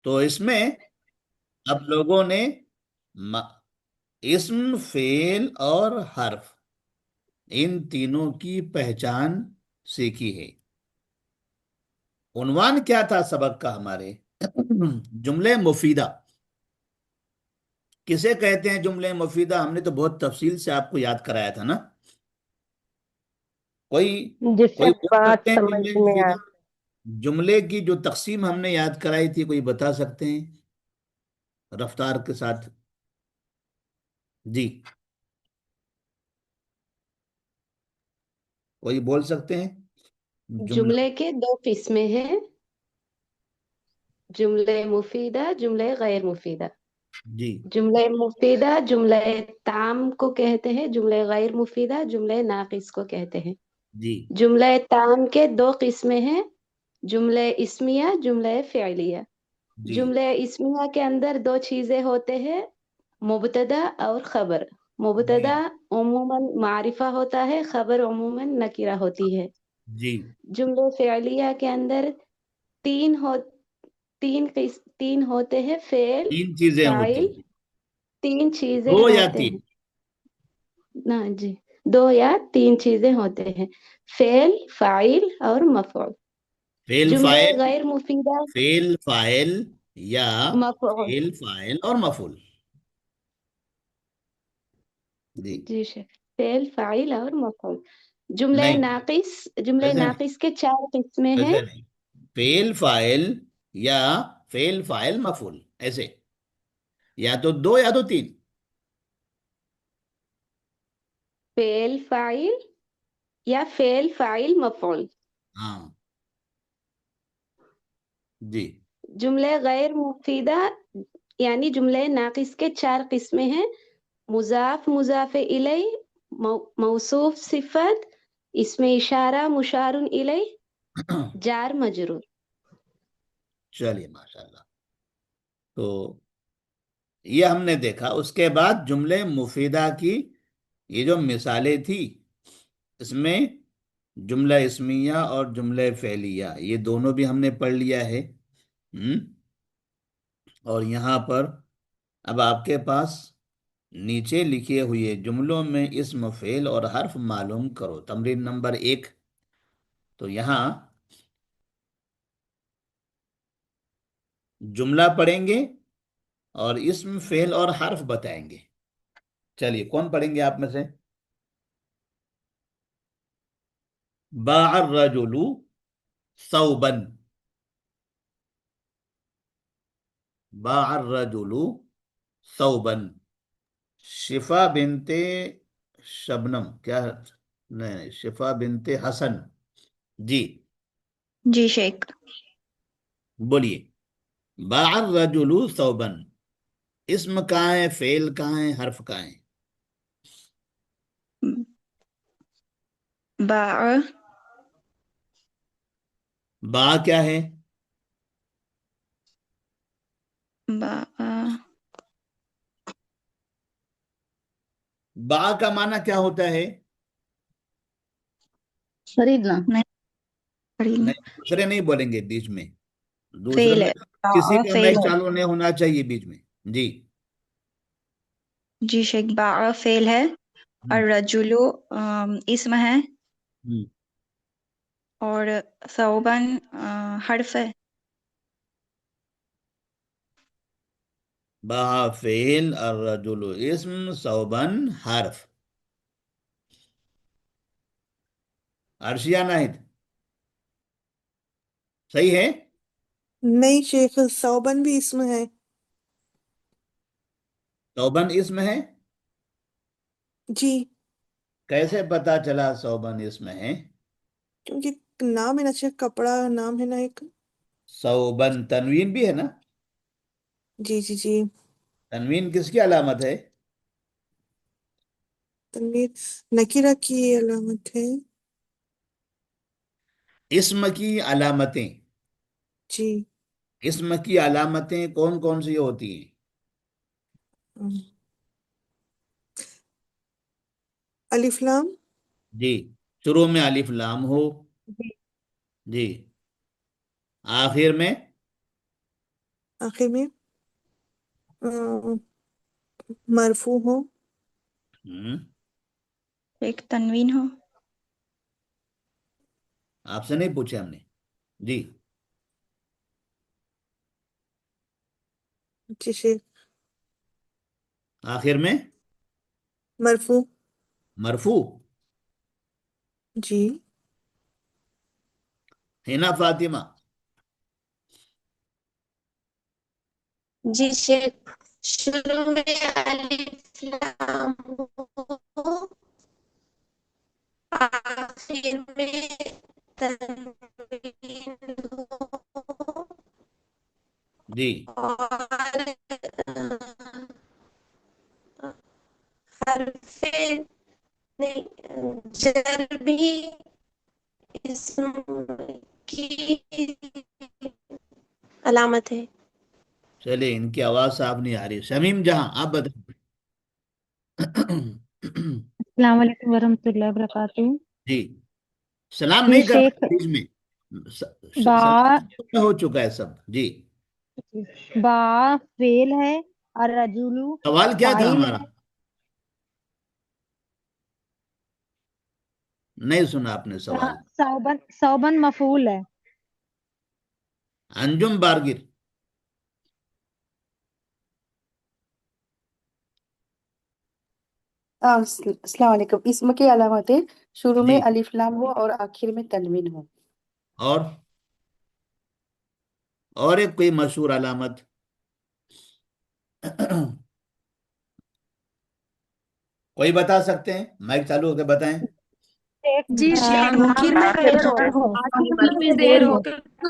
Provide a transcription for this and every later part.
تو इसमें अब लोगों ने म- इस्म फेल और हर्फ इन तीनों की पहचान सीखी है। उन्वान क्या था सबक का हमारे? जुमले मुफीदा। किसे कहते हैं जुमले मुफीदा? हमने तो बहुत तफसील से आपको याद कराया था ना। कोई जिससे कोई बोल बात सकते हैं समझ जुमले में आ। मुफीदा? जुमले की जो तकसीम हमने याद कराई थी, कोई बता सकते हैं रफ्तार के साथ? जी, कोई बोल सकते हैं जुमला? जुमले के दो किस्में हैं, जुमले मुफीदा, जुमले गैर मुफीदा। जी। जुमले मुफीदा जुमले ताम को कहते हैं, जुमले गैर मुफीदा जुमले नाकिस को कहते हैं। जी। जुमले ताम के दो किस्में हैं, जुमले इस्मिया, जुमले फ़िअलिया। जी। जुमले इस्मिया के अंदर दो चीजें होते हैं, मुबतदा और खबर। जी। मुबतदा उमूमन मारिफा होता है, खबर उमूमन नकीरा होती है। जी। जुमले फ़िअलिया के अंदर तीन हो तीन होते हैं, फेल, तीन चीजें होती फाइल। हैं। तीन दो चीजें या होते तीन? हैं। ना जी, दो या तीन चीजें होते हैं, फेल, फाइल और मफऊल। फेल जुमले फाइल। गैर मुफीदा, फेल फाइल या मफऊल। फेल फाइल और मफूल। जी। जी शेख, फेल, फाइल और मफऊल। जुमले नहीं, नाकिस, जुमले वैसे नहीं। नाकिस के चार किस्में हैं। वैसे नहीं। फेल फाइल या फेल फाइल मफूल, ऐसे। या तो दो या तो तीन। फेल, फाइल या फेल, फाइल, मफऊल। हाँ। जी। जुमले गैर मुफीदा यानी जुमले नाकिस के चार किस्में हैं, मुजाफ, मुजाफे इलै, मौसूफ, सिफत, इसमें इशारा, मुशारुन इलै, जार, मजरूर। चलिए, माशाल्लाह। तो ये हमने देखा। उसके बाद जुमले मुफीदा की ये जो मिसालें थी, इसमें जुमला इस्मिया और जुमला फेलिया ये दोनों भी हमने पढ़ लिया है। और यहाँ पर अब आपके पास नीचे लिखे हुए जुमलों में इस्म फेल और हर्फ मालूम करो, तमरीन नंबर 1। तो यहाँ जुमला पढ़ेंगे और इस्म फेल और हर्फ बताएंगे। चलिए, कौन पढ़ेंगे आप में से? बाअर रजुलु सौबन। बाअर रजुलु सौबन। शिफा बिनते शबनम, क्या? नहीं नहीं, शिफा बिनते हसन। जी, जी शेख। बोलिए। बाअर रजुलु सौबन। इस्म कहाँ है, फेल कहाँ है, हर्फ कहाँ है? बा बा क्या है? बा बा का माना क्या होता है? खरीदना नहीं, खरीदना। नहीं, दूसरे नहीं बोलेंगे बीच में। दूसरों फेल में है, किसी बा का फेल माइक है। चालू नहीं होना चाहिए बीच में। जी। जी शेख, बा फेल है हम्म। और रजुलु इसम है हम्म। और सौबन हर्फ है। बा फेल और रजुल इस्म सौबन हर्फ। अर्शिया नाहिद, सही है? नहीं शेख, सौबन भी इसमें है। सौबन इस्म है? जी, कैसे पता चला सौबन इस्म है? क्योंकि नाम है ना शेख, कपड़ा नाम है ना एक। सौबन तनवीन भी है ना? जी जी जी। तनवीन किसकी अलामत है? तनवीर नकीरा की अलामत है। इस्म की अलामतें। जी। इस्म की अलामतें कौन कौन सी होती हैं? अम, अलिफ लाम। जी। शुरू में अलिफ लाम हो। जी। जी। आखिर में آخر میں مرفوع ہو، ایک تنوین ہو. آپ سے نہیں پوچھے ہم نے. جی جی شیخ. آخر میں مرفوع. مرفوع. جی. ہے نا فاطمہ؟ جی شیخ. شروع میں الف لام ہو، آخر میں تنوین ہو، جی اور حرف جر بھی اسم کی علامت ہے. چلے، ان کی آواز صاف نہیں آ رہی. شمیم جہاں، آپ بتائیں. السلام علیکم ورحمۃ اللہ وبرکاتہ. جی، سلام جی نہیں کرنا شیخ، بیچ میں. با سلام ہو چکا ہے سب. جی، با فعل ہے، الرجل سوال کیا تھا فاعل ہمارا؟ ہے. نہیں سنا آپ نے سوال. صوبن مفعول ہے. انجم بارگیر. السلام علیکم. اسم کی علامتیں شروع جی، میں الف لام ہو اور آخر میں تنوین ہو. اور ایک کوئی مشہور علامت. کوئی بتا سکتے ہیں؟ مائک چالو ہو کے بتائیں. جی شیخ. آخر میں زیر ہو، آخر میں زیر ہو،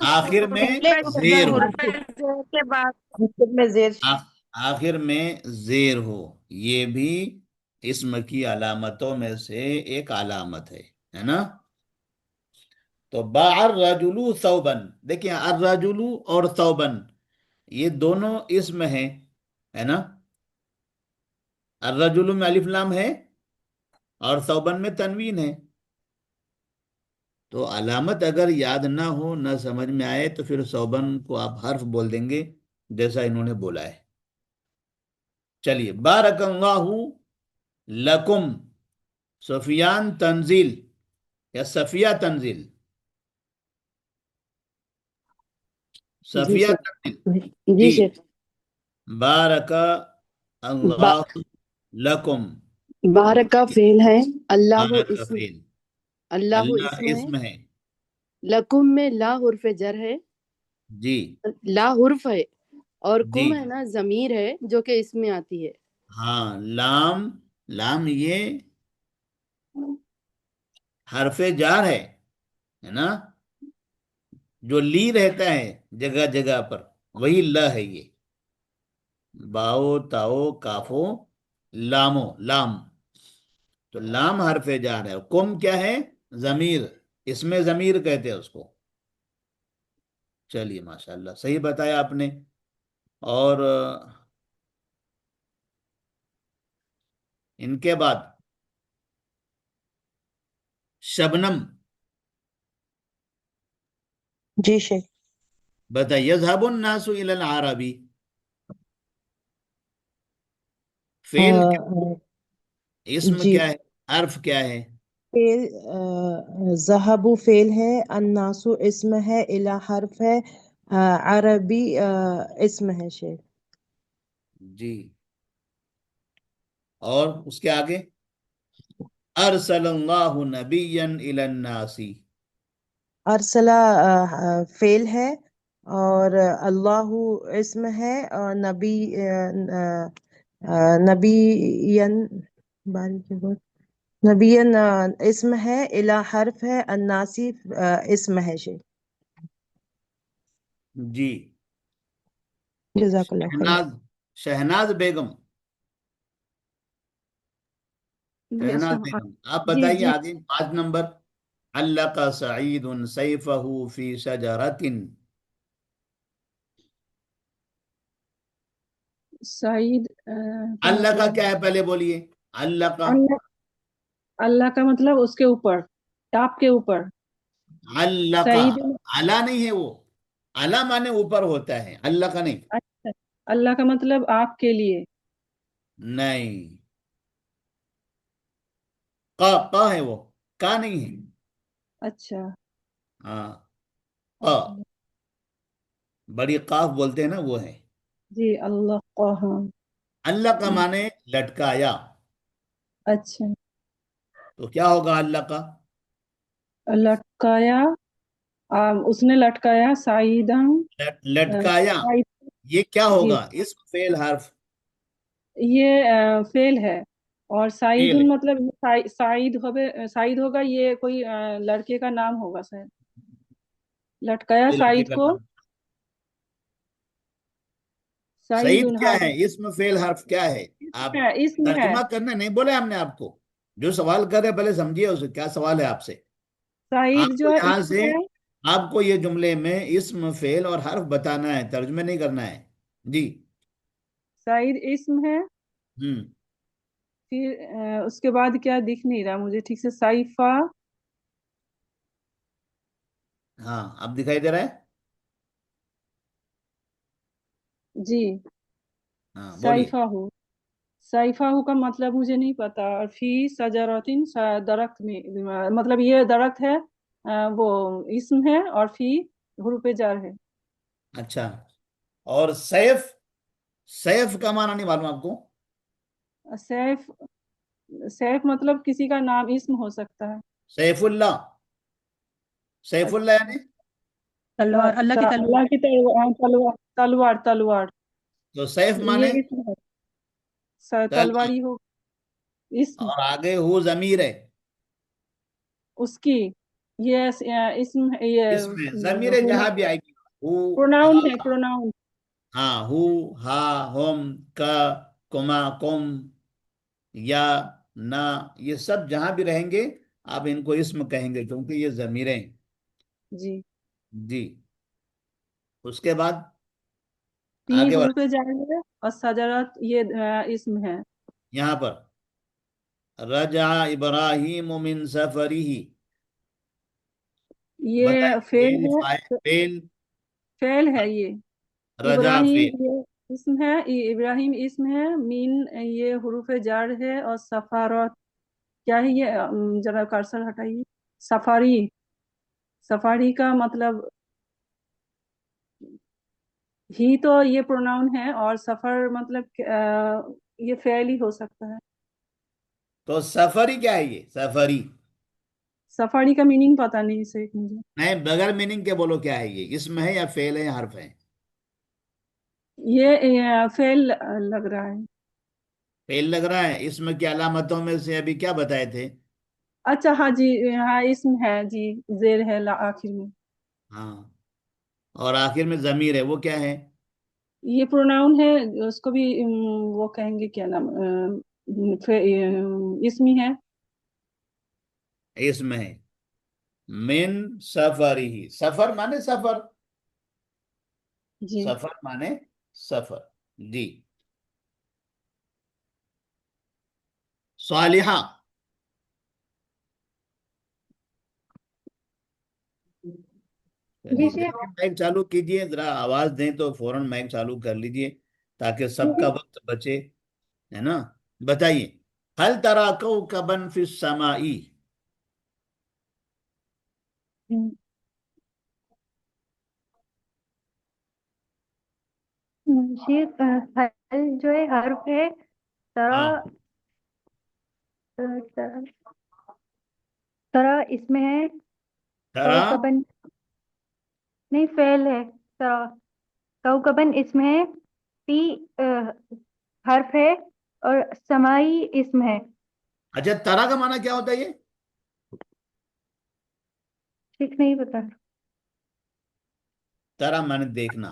آخر میں زیر ہو. زیر کے بعد آخر میں زیر. آخر میں زیر ہو، یہ بھی اسم کی علامتوں میں سے ایک علامت ہے نا. تو باع الرجل ثوبن، دیکھیں الرجل اور ثوبن یہ دونوں اسم ہیں، ہے نا. الرجل میں الف لام ہے اور ثوبن میں تنوین ہے. تو علامت اگر یاد نہ ہو، نہ سمجھ میں آئے، تو پھر ثوبن کو آپ حرف بول دیں گے جیسا انہوں نے بولا ہے. چلیے، بارک اللہ لکم. سفیان تنزیل یا صفیہ تنزیل؟ جی صفیہ شیخ. تنزیل. جی جی، شیخ. بارک با اللہ لکم. بارک کا فعل ہے، اللہ بارک اسم. فعل، اللہ اللہ اسم ہے، اسم ہے. لکم میں لا حرف جر ہے. جی لا حرف ہے اور جی کم ہے نا ضمیر ہے جو کہ اس میں آتی ہے. ہاں، لام. لام یہ حرف جار ہے نا، جو لی رہتا ہے جگہ جگہ پر، وہی ل ہے. یہ باؤ تاؤ کافو لامو لام. تو لام حرف جار ہے. کم کیا ہے؟ ضمیر. اس میں ضمیر کہتے ہیں اس کو. چلیے، ماشاءاللہ صحیح بتایا آپ نے. اور ان کے بعد شبنم. جی شیخ. بتائیے، یذهب الناس الى العربی، فعل کیا؟ اسم جی، کیا ہے؟ حرف کیا ہے؟ فعل ذهبوا فعل ہے، الناس اسم ہے، الہ حرف ہے، عربی اسم ہے شیخ. جی، اور اس کے آگے ارسل اللہ نبیا الی الناس. ارسلہ فعل ہے اور اللہ اسم ہے، اور نبی نبین باری کے بعد نبین اسم ہے، الہ حرف ہے، الناسی اسم ہے شیخ. جی، جزاک اللہ خیر. شہناز. شہناز بیگم. شہناز بیگم، آپ جی بتائیے جی آگے 5 نمبر. علق سعید سیفہ فی شجرۃ. سعید کا اللہ کا مطلب کیا ہے پہلے بولیے؟ اللہ کا. اللہ اللہ کا مطلب اس کے اوپر، ٹاپ کے اوپر. اللہ کا. سعید اعلیٰ نہیں ہے وہ. اعلیٰ مانے اوپر ہوتا ہے، اللہ کا نہیں. अल्लाह का मतलब आपके लिए। नहीं, का है वो, का नहीं है। अच्छा। हाँ, का, बड़ी काफ बोलते हैं ना, वो है। जी, अल्लाह का, हाँ। अल्लाह का माने लटकाया, अच्छा। तो क्या होगा अल्लाह का? लटकाया, उसने लटकाया साइदन। लटकाया, साइद। ये क्या जी, होगा? इसम फेल हर्फ। ये फेल है। और फेल है। साइदुन मतलब साइद होगा, ये कोई लड़के का नाम होगा शायद। लटकाया ये लड़के साइद का को। नाम। सईद साइदुन, क्या हाँ। है? इसम फेल हर्फ क्या है? इसम आप है, इसम है। तर्जुमा करना नहीं बोले हमने आपको। जो सवाल कर रहे पहले समझिए उसे, क्या सवाल है आपसे। साइद आपको जो है यहां इसम से, है। आपको ये जुमले में इसम फेल और हर्फ बताना है, तर्जुमे नहीं करना है। जी। साइद इसम है। हम्म। फिर उसके बाद क्या दिख नहीं रहा मुझे ठीक से, साइफा। हाँ, अब दिखाई दे रहा है। जी। हाँ बोलिए। साइफा हो। साइफा हो का मतलब मुझे नहीं पता। और फी सजरतिन, दरख्त में, मतलब ये दरख्त है। वो इसम है, और फी हुरूफ जार है। अच्छा, और सैफ, सैफ का माना नहीं मालूम आपको? सैफ। सैफ मतलब किसी का नाम इसम हो सकता है। सैफुल्लाह, सैफुल्लाह यानी, तलवार, अल्लाह अच्छा, की अल्लाह तलवार। की तलवार, हाँ, तलवार तलवार तलवार। तो सैफ ये माने इसम है। तलवार, तलवारी हो। इसम। और आगे हु जमीर है। उसकी। ये इसम है, ये इसमें जमीर जहां भी आएगी, हु, प्रोनाउन है, हा, प्रोनाउन। हाँ, हु, हा, हम, का, कुमा, कुम, या, ना, ये सब जहां भी रहेंगे आप इनको इसम कहेंगे, क्योंकि ये जमीरें हैं। जी। जी। उसके बाद फी आगे बढ़, हुरूफ जार है, और सजरत ये इसम है। यहां पर रजा इब्राहिम मिन सफरिही, बताए ये फेल फेल है। फेल, फेल है ये। रजा इब्राहिम फेल। ये इसम है, इब्राहिम इसम है, मीन ये हुरूफ जार है, और सफारत क्या है ये, जरा कर्सर हटाइए। सफारी। सफारी का मतलब ही तो ये प्रोनाउन है, और सफर मतलब ये फेल ही हो सकता है। तो सफरी क्या है? ये सफरी, सफारी का मीनिंग पता नहीं इसे मुझे। नहीं बगैर मीनिंग के बोलो, क्या है ये? इसम है या फेल है या हर्फ है? ये फेल लग रहा है। फेल लग रहा है। इसम की अलामतों में से अभी क्या बताए थे? अच्छा, हाँ जी। हाँ, इसम है जी। जेर है आखिर में। हाँ, और आखिर में जमीर है, वो क्या है? ये प्रोनाउन है। उसको भी वो कहेंगे क्या नाम, इसमी है। इसम है मिन सफरी ही, सफर माने सफर, जी। सफर माने सफर। जी। सालिहा, जी चलिए शेख। देखिए, माइक चालू कीजिए, जरा आवाज दें तो फौरन माइक चालू कर लीजिए, ताकि सबका वक्त बचे, है ना। बताइए, हल तरा कौकबन फिस समाई। शेख, हल जो है हर्फ है। तरा, हाँ, तरा, तरा इसमें है। तरा, कौकबन, नहीं फेल है। तरा, कौकबन इसमें है। पी हर्फ है। और समाई इसम है। अच्छा, तरा का माना क्या होता है ये? ठीक नहीं पता। तरा माने देखना।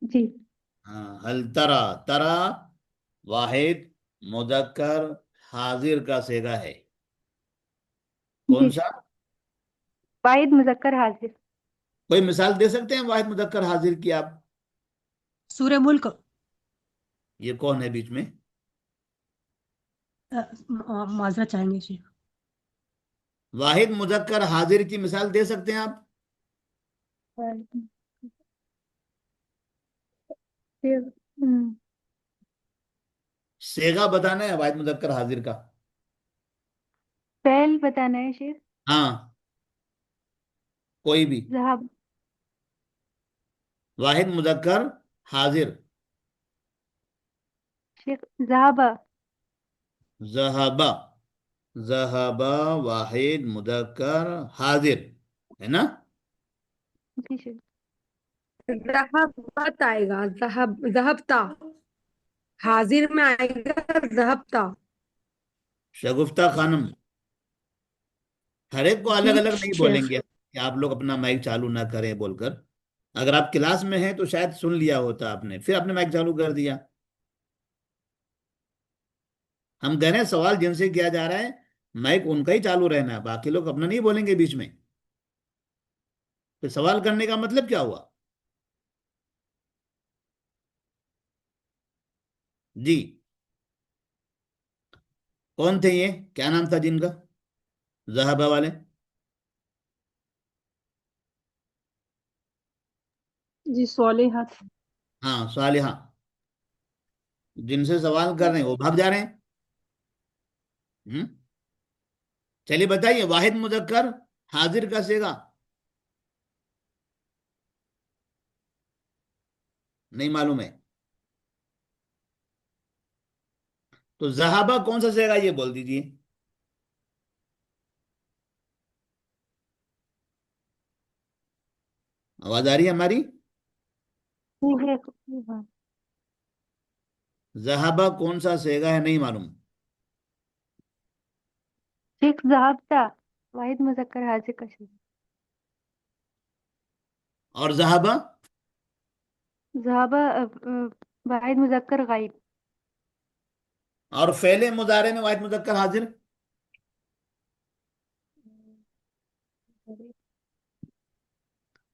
जी। हाँ, हल तरा, तरा वाहिद मुजक्कर हाजिर का सेगा है। कौन जी, सा? वाहिद मुजक्कर हाजिर। कोई मिसाल दे सकते हैं वाहिद मुजक्कर हाजिर की आप? सूर्य मुल्क। ये कौन है बीच में? माजरा चाहेंगे शेख। वाहिद मुजक्कर हाजिर की मिसाल दे सकते हैं आप? शेख सेगा बताना है वाहिद मुजक्कर हाजिर का। फेल बताना है शेख। हाँ, कोई भी ज़हब वाहिद मुजक्कर हाजिर। शेख ज़हबा। जहाबा, जहाबा वाहिद मुजक्कर हाजिर, है ना। जी शेख। ज़हबत आएगा, ज़हबता। हाजिर में आएगा ज़हबता। शगुफ्ता खानम। हर एक को अलग जी अलग नहीं शेख। बोलेंगे कि आप लोग अपना माइक चालू ना करें बोलकर। अगर आप क्लास में हैं तो शायद सुन लिया होता आपने, फिर आपने माइक चालू कर दिया। हम कह रहे हैं सवाल जिनसे किया जा रहा है माइक उनका ही चालू रहना है, बाकी लोग अपना नहीं बोलेंगे बीच में। फिर सवाल करने का मतलब क्या हुआ? जी, कौन थे ये, क्या नाम था जिनका, जहाबा वाले? जी स्वालिहा। हाँ, सालिहा। जिनसे सवाल कर रहे हैं वो भाग जा रहे हैं। हम्म। चलिए बताइए, वाहिद मुजक्कर हाजिर का सेगा नहीं मालूम है तो जहाबा कौन सा सेगा ये बोल दीजिए। आवाज आ रही है हमारी? जी शेख। जहाबा कौन सा सेगा है नहीं मालूम। शेख ज़हबता वाहिद मुज़क्कर हाजिर का शेख। और जहाबा? ज़हबा वाहिद मुज़क्कर गायब। और फेले मुजारे में वाहिद मुजक्कर हाजिर?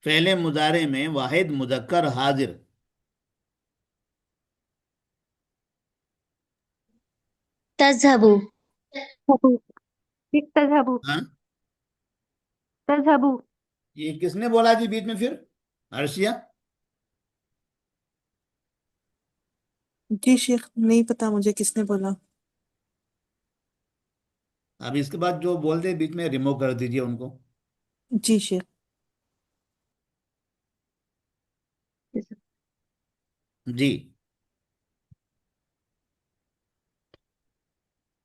फेले मुजारे में वाहिद मुजक्कर हाजिर। तज़हबु। तज़हबु। शेख तज़हबु। हाँ, तज़हबु। ये किसने बोला जी बीच में फिर? अर्शिया? जी शेख, नहीं पता मुझे किसने बोला। अब इसके बाद जो बोलते हैं बीच में रिमूव कर दीजिए उनको। जी शेख। जी,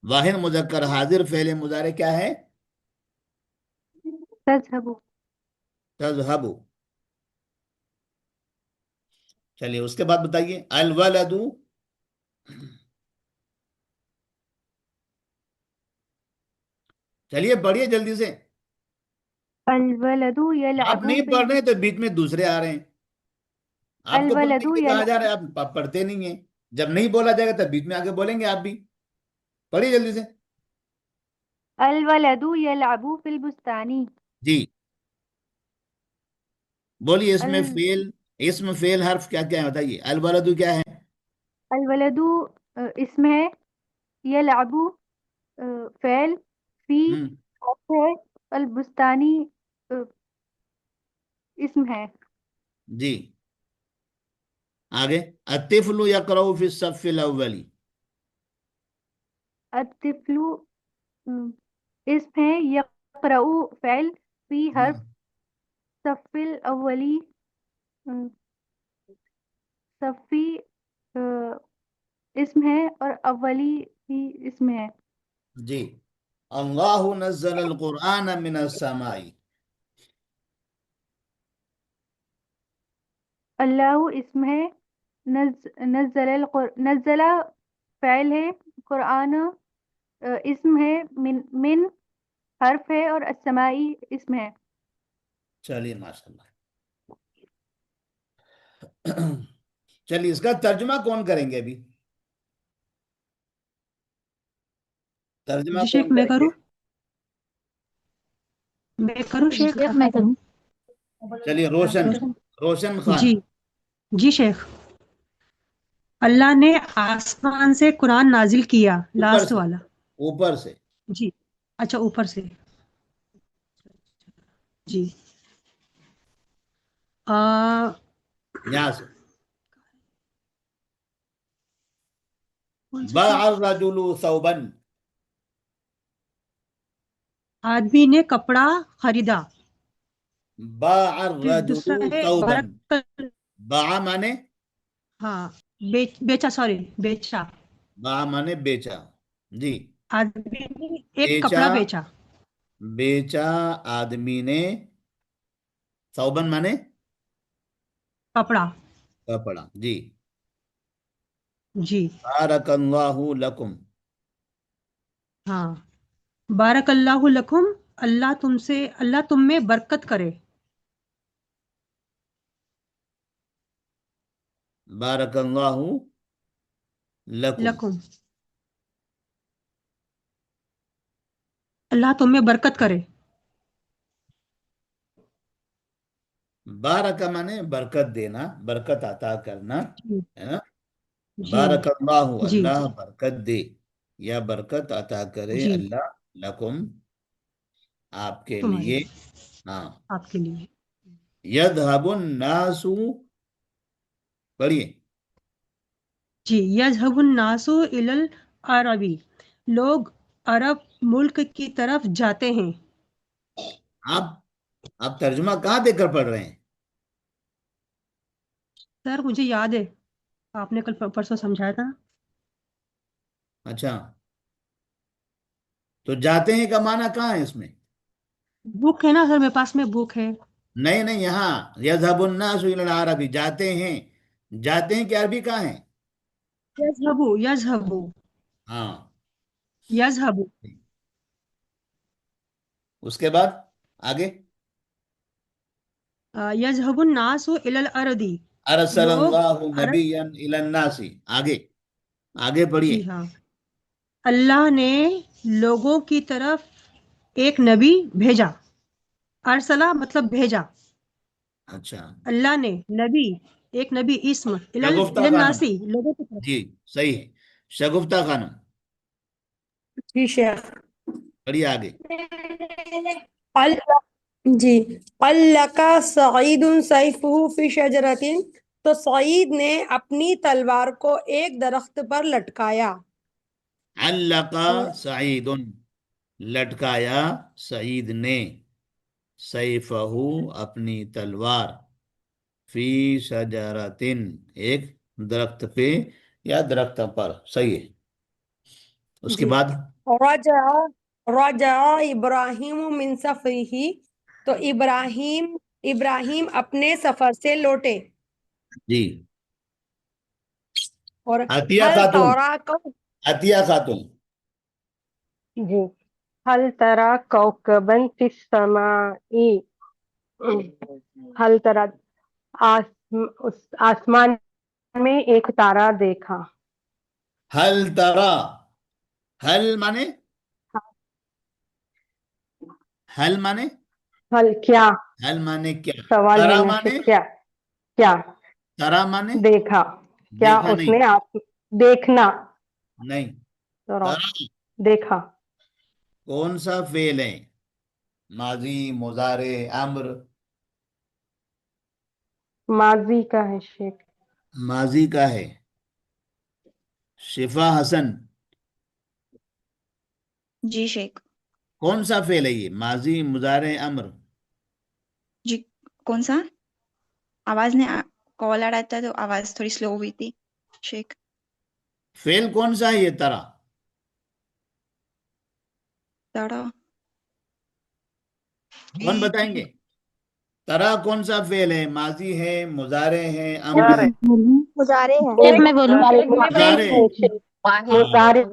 वाहिद मुजक्कर हाजिर फेले मुजारे क्या है? तज़हबु। तजहबु। चलिए उसके बाद बताइए, अल वलदू। चलिए पढ़िए जल्दी से। अल वलदु आप यलअबु नहीं बिल पढ़ रहे तो बीच में दूसरे आ रहे हैं। अल आपको पढ़ने के वलदु लिए कहा जा यलअबु रहा है, आप पढ़ते नहीं है। जब नहीं बोला जाएगा तब बीच में आके बोलेंगे आप भी। पढ़िए जल्दी से। अल वलदु यलअबु फिल बुस्तानी। जी, बोलिए अल इसमें फेल, इसमें फेल हर्फ क्या क्या है बताइए। अल वलदू क्या है? अल वलदु इसमें है। यलअबु फ़ेल। फी हम्म। हर्फ है। अल बुस्तानी अ, इसम है। जी, आगे। अतिफलु यक़रउ फी सफ़िल अव्वली। अतिफ्लु इसम है। यक़रउ फ़ेल। फी हर्फ। हाँ, सफ़िल अव्वली सफ़ी अ, इसम है और अव्वली भी इसम है। जी। अल्लाहु नज़्ज़ल अल कुरआन मिनस समाई। अल्लाह इसम है। नज़्ज़ला फ़ैल है। कुरान इसम है। मिन हर्फ है और अस्समाई इसम है। चलिए माशाल्लाह। चलिए इसका तर्जुमा कौन करेंगे अभी? तर्जुमा जी कौन शेख मैं करेंगे? करूँ? मैं करूँ जी शेख? शेख मैं करूँ। चलिए रोशन, रोशन। रोशन जी खान। जी शेख। अल्लाह ने आसमान से कुरान नाजिल किया, ऊपर लास्ट से, वाला। ऊपर से। जी अच्छा, ऊपर से। जी आ, यहाँ से। کون سا باع شیخ؟ الرجل ثوبا، آدمی نے کپڑا خریدا. باع پھر الرجل دوسرا ہے ثوبا. بارک. باع مانے ہاں، بیچا، سوری، بیچا. باع مانے بیچا. جی، آدمی نے ایک بیچا، کپڑا بیچا. بیچا آدمی نے. ثوبن مانے کپڑا. کپڑا. جی. جی بارک اللہ لکم. ہاں. بارک اللہ لکم. اللہ تم میں برکت کرے. بارک اللہ لکم. لکم. اللہ تم میں برکت کرے. بارک مانے برکت دینا، برکت عطا کرنا، جی ہے نا. جی بارک اللہ، جی اللہ برکت دے یا برکت عطا کرے جی. اللہ، لکم آپ کے تمہارے لیے. لیے، ہاں. آپ کے لیے. یذہب الناس، پڑھیے. جی. یذهب الناس الی العربی. لوگ عرب ملک کی طرف جاتے ہیں. آپ آپ ترجمہ کہاں دیکھ کر پڑھ رہے ہیں؟ سر مجھے یاد ہے، آپ نے کل پرسوں سمجھایا تھا. اچھا، تو جاتے ہیں کا معنی کہاں ہے اس میں؟ بک ہے نا سر، میرے پاس میں بک ہے. نہیں نہیں، یہاں یذہب الناس الی العربی، جاتے ہیں. جاتے ہیں کہ عربی کہاں ہے؟ یذهب، یذهب، ہاں. یذهب. اس کے بعد آگے. یذهب الناس الی الارض. ارسل لوگ اللہ عرب. نبیا الی الناس. آگے، آگے پڑھیے. جی ہاں. اللہ نے لوگوں کی طرف ایک نبی بھیجا. ارسلہ مطلب بھیجا. اچھا. اللہ نے نبی، ایک نبی اسم شگفتہ خانم. الناسی، لوگوں کی طرف. جی، صحیح ہے. شگفتہ خانم، جی شیخ. پڑھیے آگے. قل جی، قل لک سعید سیفہ فی شجرۃ، تو سعید نے اپنی تلوار کو ایک درخت پر لٹکایا. علق اور سعید، لٹکایا سعید نے، سیفہ اپنی تلوار، فی شجرۃ ایک درخت پہ یا درخت پر. صحیح ہے. اس کے جی، بعد رجع رجع ابراہیم من سفرہ، تو ابراہیم اپنے سفر سے لوٹے. جی. اور عطیہ حل خاتون، تراک عطیہ خاتون. جی. هل ترى كوكبا في السماء؟ هل ترى آسمان میں ایک تارا دیکھا. حل ترا، حل مانے، حل مانے، حل کیا؟ حل مانے کیا؟ سوال ہے ترا نا مانے، شیخ، کیا کیا ترا مانے دیکھا؟ کیا دیکھا اس نہیں. نے دیکھنا؟ نہیں. ترى ترا دیکھا. کون سا فعل ہے؟ ماضی، مضارع، امر؟ ماضی کا ہے شیخ. ماضی کا ہے. شفا حسن، جی شیخ. کون سا فعل ہے یہ؟ ماضی، مضارع، امر؟ جی کون سا؟ آواز نے کال آ رہا تھا تو آواز تھوڑی سلو ہوئی تھی شیخ. فعل کون سا ہے یہ ترا؟ تڑا. کون بتائیں گے؟ ترا کون سا فعل ہے؟ ماضی ہے، مضارع ہے، امر ہے؟ مظاہرے ہیں. ایک میں بولوں مضارع ہے. ہاں، مظاہرے ہے.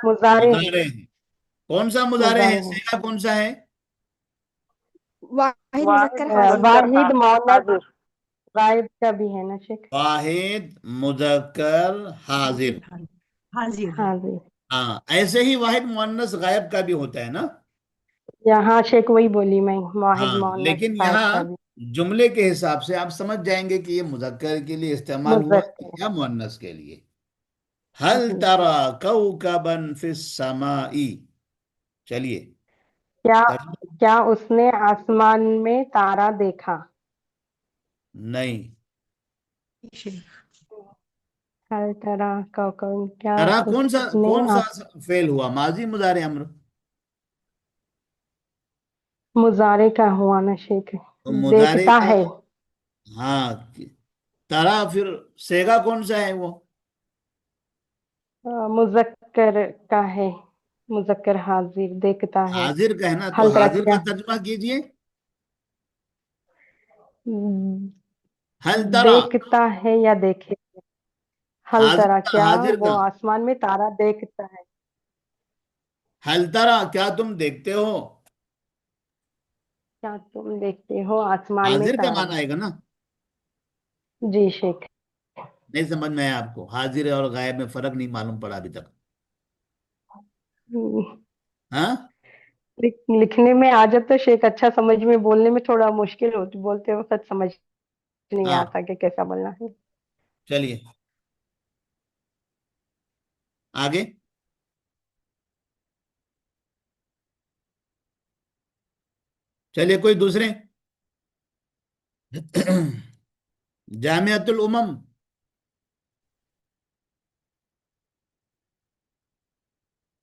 مظاہرے ہے. مضارع ہے. کون سا مضارع ہے؟ مظاہرے ہے. صیغہ کون سا ہے؟ واحد مذکر حاضر. واحد مؤنث غائب کا بھی ہے نا شیخ. واحد مذکر حاضر. حاضر. ہاں جی. ہاں، ایسے ہی واحد مؤنث غائب کا بھی ہوتا ہے نا. یہاں شیخ وہی بولی میں، واحد ہاں، مؤنث لیکن غائب یہاں کا بھی. جملے کے حساب سے آپ سمجھ جائیں گے کہ یہ مذکر کے لیے استعمال ہوا ہے مذکر. یا مؤنث کے لیے. حل جی. ترى کوكبا فی السماء. چلیے کیا ترجمہ. کیا اس نے آسمان میں تارا دیکھا؟ نہیں. شیخ. हर तरह का क्या तरा उसने कौन सा फेल हुआ, माजी मुजारे अम्र? मुजारे का हुआ ना शेख, तो मुजारे देखता का, है। हाँ, तरा फिर सेगा कौन सा है वो? मुजक्कर का है, मुजक्कर हाजिर, देखता है। हाजिर का है ना, तो हल तरह हाजिर क्या, का तर्जुमा कीजिए। हम्म, हल तरा, देखता है या देखे। हल हाजिर तरह का, क्या, हाजिर वो का। आसमान में तारा देखता है। हल तरा, क्या तुम देखते हो? क्या तुम देखते हो आसमान में हाजिर का तारा। माना आएगा ना। जी शेख। नहीं समझ में आया आपको? हाजिर और गायब में फर्क नहीं मालूम पड़ा अभी तक? हम्म, हाँ लिखने में आ जाता शेख, अच्छा, समझ में, बोलने में थोड़ा मुश्किल होती, बोलते वक्त समझ नहीं हाँ, आता कि कैसा बोलना है। चलिए आगे। चलिए कोई दूसरे। जामियातुल उमम।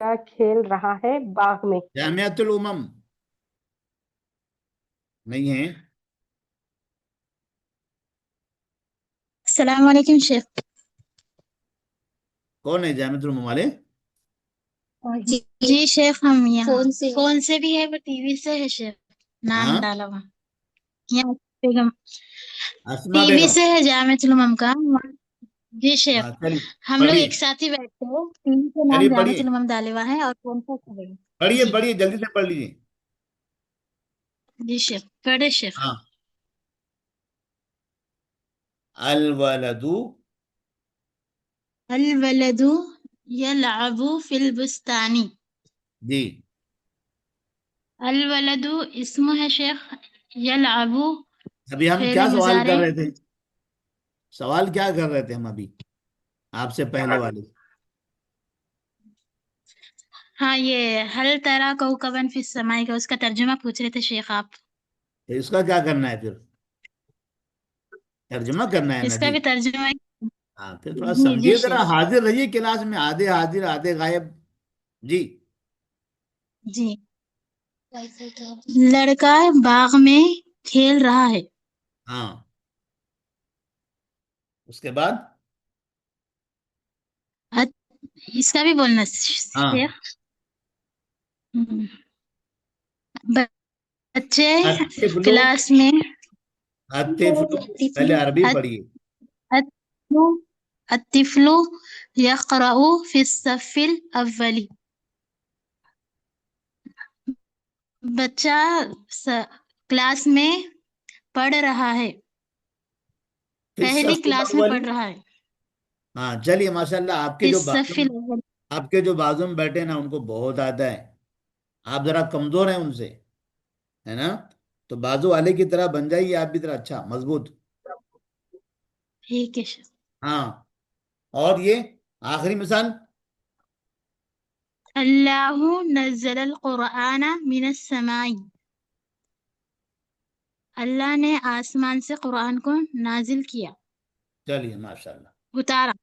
क्या खेल रहा है बाग में। जामियातुल उमम नहीं है। अस्सलाम वालेकुम शेख। कौन है जामियातुल उमम वाले? जी शेख, हम यहाँ फोन से भी है, वो टीवी से है शेख। नाम हाँ, डाला हुआ यहाँ बेगम। अस्मा टीवी बेगम। से है जामियातुल उम्मम का। जी शेख, हाँ चलिए हम लोग पढ़िए, एक साथ ही बैठते हैं, टीवी से नाम चलिए पढ़िए, जामियातुल उम्मम डाले हुआ है और फोन से खबर। पढ़िए, जी पढ़िए, जल्दी से पढ़ लीजिए। जी शेख, पढ़े शेख। हाँ, अल वलदू। अल वलदु यलअबु फिल बुस्तानी। जी, अल वलदु इसम है शेख, यलअबु अभी हम क्या फेल सवाल कर मुजारे। रहे थे? सवाल क्या कर रहे थे हम अभी आपसे पहले वाले? हाँ, ये हल तरा कौकबन फिस समाई का उसका तर्जुमा पूछ रहे थे शेख आप। तो इसका क्या करना है फिर? तर्जुमा करना है ना इसका जी। भी तर्जुमा। हाँ, फिर थोड़ा जी जी समझिए जरा, शेख। हाजिर रहिए क्लास में, आधे हाजिर आधे गायब। जी। जी, लड़का बाग में खेल रहा है। हाँ, उसके बाद? अ- इसका भी बोलना हाँ, शेख। हम्म, बच्चे अतिफलु। क्लास में। अतिफलु, पहले अरबी अत- पढ़िए। अत्तिफ्लु अत्तिफ्लु यक़रअु फिस्सफ़िल अव्वली। बच्चा क्लास में पढ़ रहा है, फिर पहली सफिल क्लास में अव्वली। पढ़ रहा है। हाँ चलिए, माशाल्लाह, फिस्सफ़िल अव्वली। आपके जो बाजू में बैठे ना उनको बहुत आता है। आप जरा कमजोर हैं उनसे, है ना? तो बाजू वाले की तरह बन जाइए आप भी, तरह अच्छा मजबूत। ठीक है शेख। हाँ, और ये आखिरी मिसाल। अल्लाहु नज़्ज़लल क़ुरआन मिनस समाई। अल्लाह ने आसमान से कुरान को नाजिल किया, चलिए माशाल्लाह। उतारा।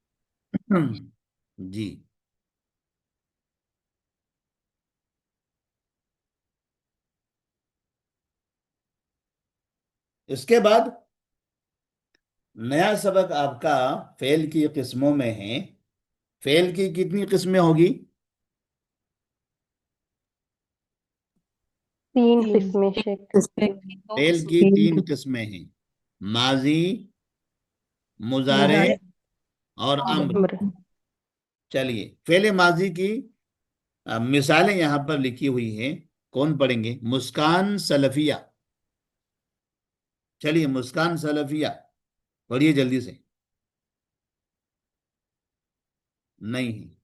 जी। इसके बाद नया सबक आपका फेल की किस्मों में है। फेल की कितनी किस्में होगी? 3 तीन। किस्में शेख। फेल की तीन। 3 किस्में हैं, माजी, मुजारे मुजारे। और अम्र। अम्र। चलिए फेल माजी की मिसालें यहां पर लिखी हुई हैं। कौन पढ़ेंगे? मुस्कान सलफिया। चलिए मुस्कान सलफिया पढ़िए जल्दी से। नहीं है,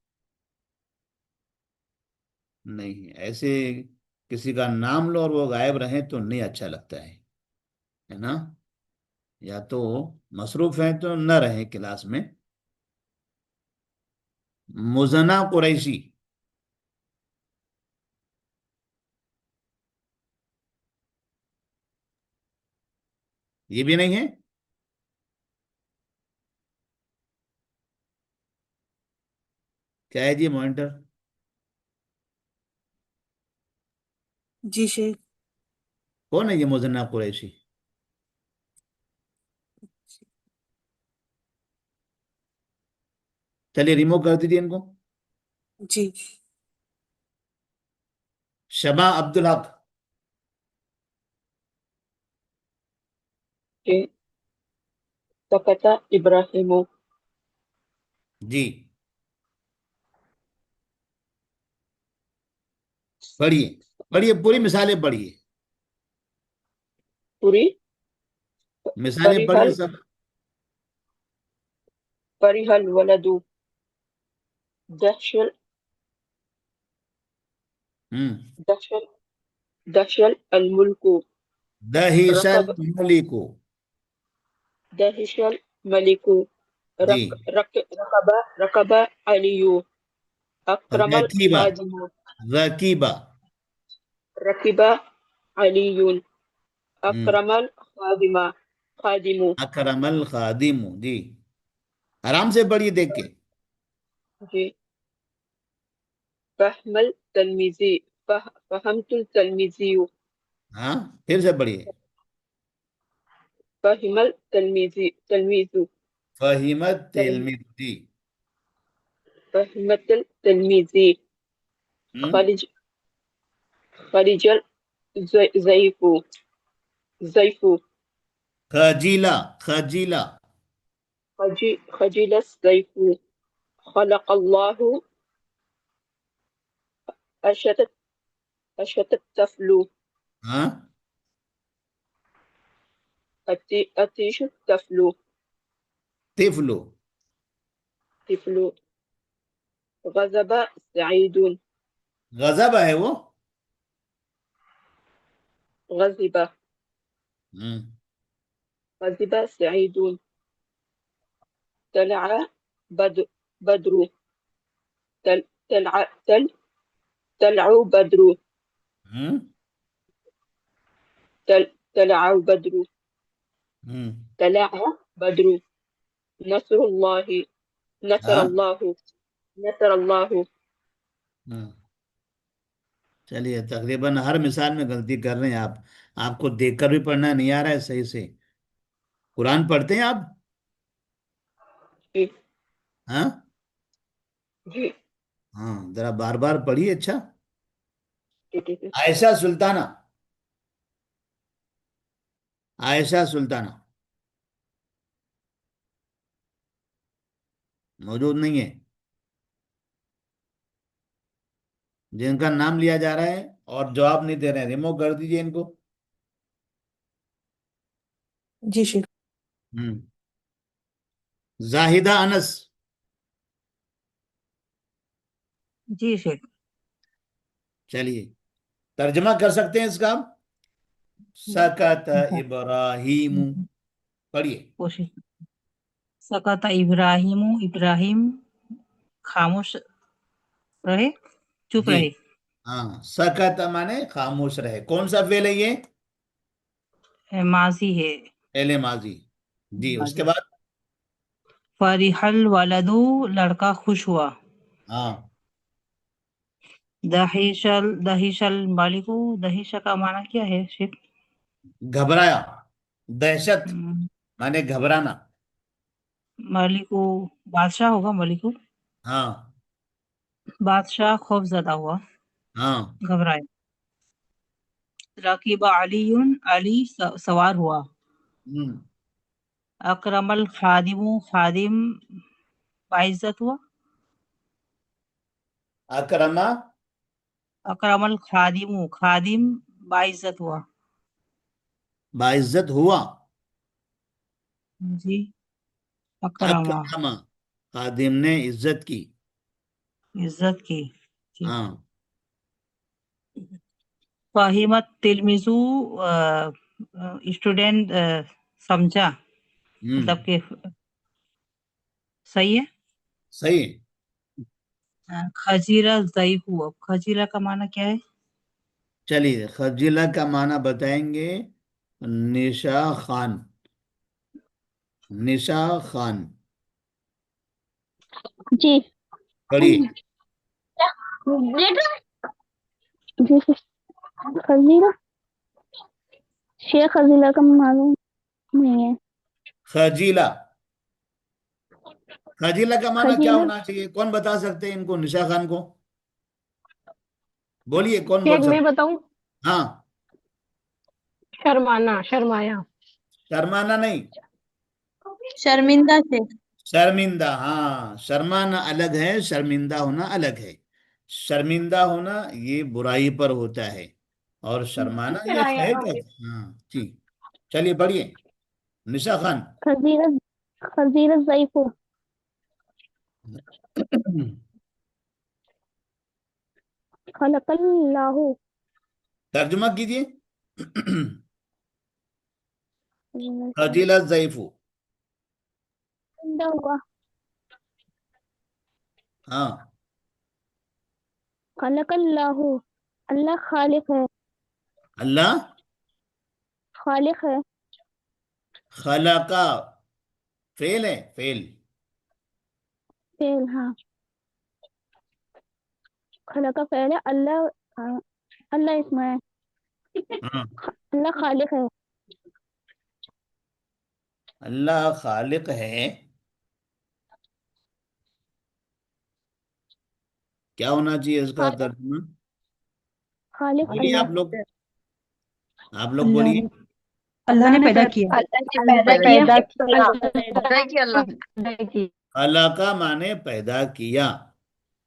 नहीं है, ऐसे किसी का नाम लो और वो गायब रहे तो नहीं अच्छा लगता है ना? या तो मसरूफ है तो न रहे क्लास में। मुजना कुरैशी। ये भी नहीं है। کیا ہے جی مانیٹر؟ جی شیخ. کون ہے یہ مزنہ قریشی؟ چلیے ریموو کر دیجیے ان کو. جی. شبا عبدالحق. سکت ابراہیم. جی پڑھیے پڑھیے پوری مثالیں پڑھیے. پوری مثالیں پڑھیے سب. فرح الولد. دہشل دہشل دہشل الملک. دہیشل رکب ملکو. دہشل ملک. جی. رکب علی. اکرم رکیبہ الخادم. رکیبہ. رکب علی. اکرم الخادم. خادم. اکرم الخادم. جی آرام سے پڑھیے دیکھ کے. جی. فهم التلميذي. فهمت التلميذي. ہاں پھر سے پڑھیے. فهم تلميذ. فہمت تلمید. جی. فهمت التلميذ. خرج خرج الزيف. زيف. خجیلہ خجیلہ. خجل الزيف. خلق الله. أشت الطفل. ہاں أتيش الطفل. طفلو. طفل. غضب سعيد. غضب ہے وہ. غضب. ہم. غضب سعيد. طلع بدر. طلع بدر. ہم. طلع بدر. ہم. طلع بدر. نصر الله. نصر ہاں الله. نصر الله. ہاں. چلیے تقریباً ہر مثال میں غلطی کر رہے ہیں آپ. آپ کو دیکھ کر بھی پڑھنا نہیں آ رہا ہے صحیح سے. قرآن پڑھتے ہیں آپ؟ جی. ہاں جی. ہاں ذرا بار بار پڑھیے. اچھا. ٹھیک ہے. عائشہ سلطانہ. عائشہ سلطانہ موجود نہیں ہے. جن کا نام لیا جا رہا ہے اور جواب نہیں دے رہے ہیں ریموو کر دیجیے ان کو. جی شیخ. زاہدہ انس. جی شیخ. چلیے ترجمہ کر سکتے ہیں اس کا. سکت ابراہیم. پڑھیے. کوشش. سکت ابراہیم. ابراہیم خاموش رہے، چپ جی رہے. ہاں سکت مانے خاموش رہے. کون سا فعل ہے یہ؟ ماضی ہے. فعل ماضی. جی اس کے ماضی. بعد فرح الولد. لڑکا خوش ہوا. ہاں دہیش الملک. دہیش کا معنی کیا ہے شیخ؟ گھبرایا. دہشت مانے گھبرانا. ملک بادشاہ ہوگا. ملک ہاں بادشاہ خوف زدہ ہوا، ہاں گھبرائے. رکیب علی. علی سوار ہوا. ہم. اکرم الخادم. خادم باعزت ہوا. اکرما اکرم الخادم. خادم باعزت ہوا. باعزت ہوا. جی. اکرما اکرما خادم نے عزت کی. عزت کی. جی. ہاں فہمت تلمذو. اسٹوڈینٹ سمجھا، ہم. مطلب کہ صحیح صحیح. ہے. خجیرہ ضعیف ہوا. خجیرہ کا معنی کیا ہے؟ چلیے خجلہ کا معنی بتائیں گے. نشا خان. نشا خان. جی. पढ़िए। जी खजीला शेख खजीला का मालूम नहीं है। खजीला, खजीला का माना क्या खजीला होना चाहिए? कौन बता सकते हैं इनको? निशा खान को बोलिए, कौन बोल शेख मैं सकते? बताऊं? हाँ, शर्माना, शर्माया। शर्माना नहीं, शर्मिंदा से। शर्मिंदा। हाँ, शर्माना अलग है, शर्मिंदा होना अलग है। शर्मिंदा होना ये बुराई पर होता है, और शर्माना ये खैर का। हाँ ठीक, चलिए पढ़िए निशा खान। खजीला खजीला ज़ईफ़ु खलक़ल्लाहु तर्जुमा कीजिए। खजीला ज़ईफ़ु। जिंदा हुआ हाँ, खलक़ल्लाहु अल्लाह खालिक है, अल्लाह खालिक है। खलका, फेल है, फेल। फेल हाँ, खलका फेल है। अल्लाह हाँ, अल्लाह इसमें है, हाँ, अल्लाह खालिक है। अल्लाह खालिक है। क्या होना चाहिए इसका खालिक तर्जुमा? खालिक बोलिए अल्लाह आप लोग, आप लोग अल्लाह बोलिए। ने अल्लाह ने पैदा किया। खलका माने पैदा किया,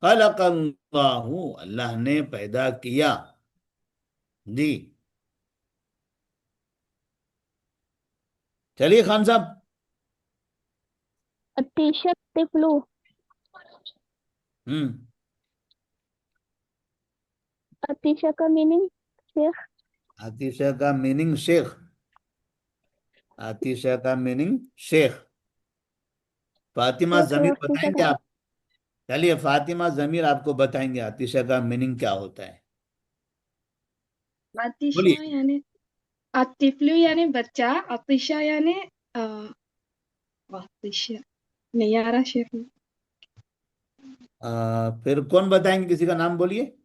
खलकल्लाहु अल्लाह ने पैदा किया। जी, चलिए खान साहब। अतीशत तिफलू हम्म, अतीशा का मीनिंग शेख आतिशा का मीनिंग शेख, आतिशा का मीनिंग शेख। फातिमा शेख जमीर अतीशा बताएंगे का आप? चलिए फातिमा जमीर आपको बताएंगे आतिशा का मीनिंग क्या होता है। आतिशा बोलिए। यानी आतिफलू यानी बच्चा, आतिशा यानी आतिशा नहीं आ रहा शेख। फिर कौन बताएंगे? किसी का नाम बोलिए।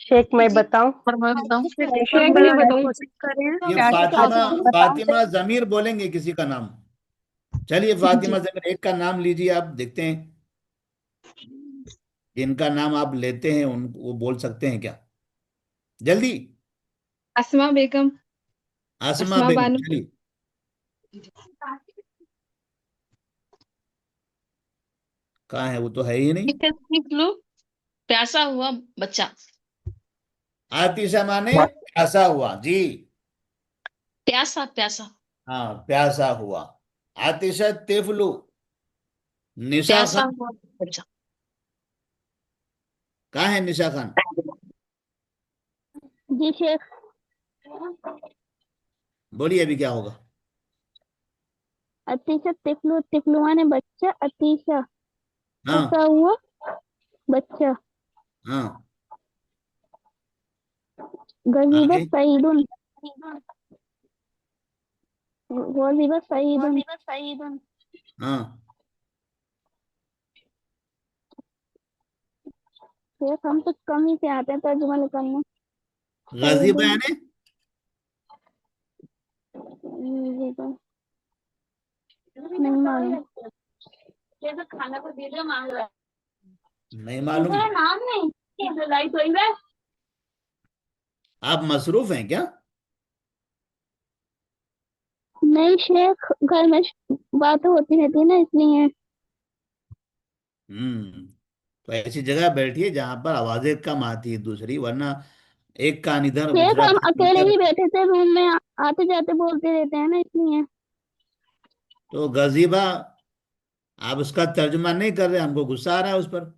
शेख मैं बताऊं? मैं बताऊं? शेख मैं बताऊं? ये क्या फातिमा, फातिमा जमीर बोलेंगे किसी का नाम? चलिए जी फातिमा जमीर एक का नाम लीजिए, आप देखते हैं जिनका नाम आप लेते हैं उन वो बोल सकते हैं क्या? जल्दी। अस्मा बेगम, आसमा अस्मा बेगम, बानो। चलिए। कहाँ है? वो तो है ही नहीं। प्यासा हुआ बच्चा। आतिशा माने प्यासा हुआ, जी। प्यासा, प्यासा। हाँ, प्यासा हुआ। आतिशा तिफलु। निशा प्यासा खान हुआ बच्चा। कहाँ है? निशा खान जी शेख बोलिए, अभी क्या होगा? अतीशा तिफलू तिफलू माने बच्चा, अतीशा हाँ, फंसा हुआ बच्चा। हाँ, गजीबत आगे। सईदुन गजीबत सईदुन हाँ, शेख हम तो कम ही से आते हैं तर्जुमा निकालने। गजीबा सईदुन यानी नहीं मालूम। नहीं मालूम? आप मसरूफ हैं क्या? नहीं शेख, घर में बातें होती रहती है ना, इसलिए। तो ऐसी जगह बैठिए जहां पर आवाजें कम आती है दूसरी, वरना एक कान इधर शेख दूसरा हम कान अकेले उधर। ही बैठे थे रूम में, आते जाते बोलते रहते हैं ना, इसलिए। तो गजीबा, आप उसका तर्जुमा नहीं कर रहे, हमको गुस्सा आ रहा है उस पर।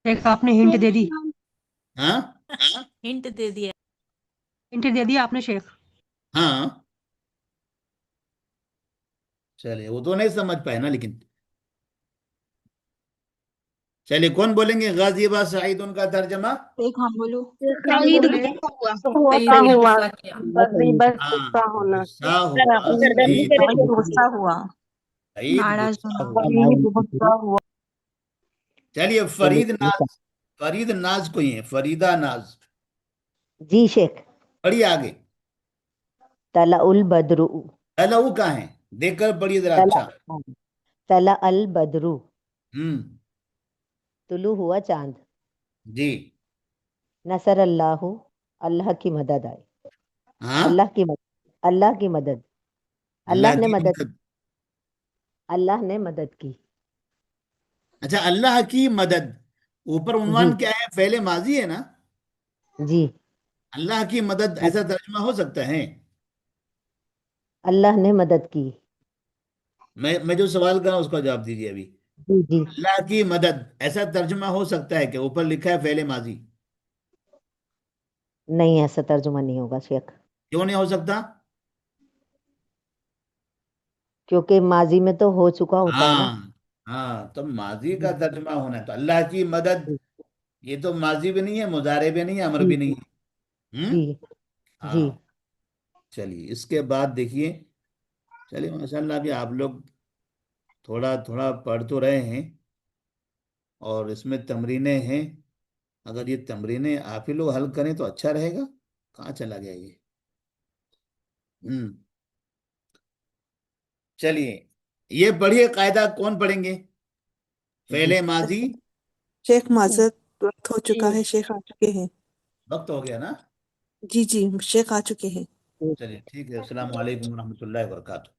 एक आपने हिंट दे दी। हाँ, हिंट दे दिया। हिंट दे दिया आपने शेख। हाँ, चलिए वो तो नहीं समझ पाए ना, लेकिन चलिए कौन बोलेंगे गाजिबा सईद उनका तर्जमा? एक हम बोलो। गुस्सा हुआ, गजीबत हाँ, गुस्सा होना। गुस्सा हुआ सईद, गुस्सा हुआ, सईद नाराज गुस्सा होना। हुआ। गुस्सा हुआ। چلیے چلیے فرید یہ ناز، فرید ناز کوئی ہے، فریدہ ناز، جی شیخ. پڑھیے آگے. طلع البدر. لہو کہاں ہے، دیکھ کر پڑھیے ذرا طلع اچھا. طلع البدر. ہوں طلوع ہوا چاند. جی. نصر اللہ. اللہ کی مدد آئی. ہاں اللہ کی مدد. اللہ کی مدد. اللہ اللہ نے کی مدد. مدد. اللہ نے مدد کی. اچھا اللہ کی مدد، اوپر جی عنوان کیا ہے، فعل ماضی ہے نا. جی. اللہ کی مدد ایسا ترجمہ ہو سکتا ہے. اللہ نے مدد کی. میں جو سوال کر رہا ہوں اس کا جواب دیجیے ابھی. جی جی. اللہ کی مدد ایسا ترجمہ ہو سکتا ہے کہ اوپر لکھا ہے فعل ماضی؟ نہیں ایسا ترجمہ نہیں ہوگا شیخ، کیوں نہیں ہو سکتا؟ کیونکہ ماضی میں تو ہو چکا ہوتا ہے نا. ہاں ہاں، تو ماضی کا ترجمہ ہونا ہے تو اللہ کی مدد، یہ تو ماضی بھی نہیں ہے، مضارع بھی نہیں ہے، امر جی بھی نہیں ہے. جی جی. ہاں. چلیے اس کے بعد دیکھیے، چلیے ماشاء اللہ ابھی آپ لوگ تھوڑا تھوڑا پڑھ تو رہے ہیں، اور اس میں تمرینیں ہیں. اگر یہ تمرینیں آپ ہی لوگ حل کریں تو اچھا رہے گا. کہاں چلا گیا یہ؟ چلیے یہ پڑھیے قاعدہ، کون پڑھیں گے؟ فعل ماضی. شیخ معذرت، وقت ہو چکا جی ہے، شیخ آ چکے ہیں. وقت ہو گیا نا. جی جی، شیخ آ چکے ہیں. چلیے ٹھیک ہے، السلام علیکم ورحمۃ اللہ وبرکاتہ.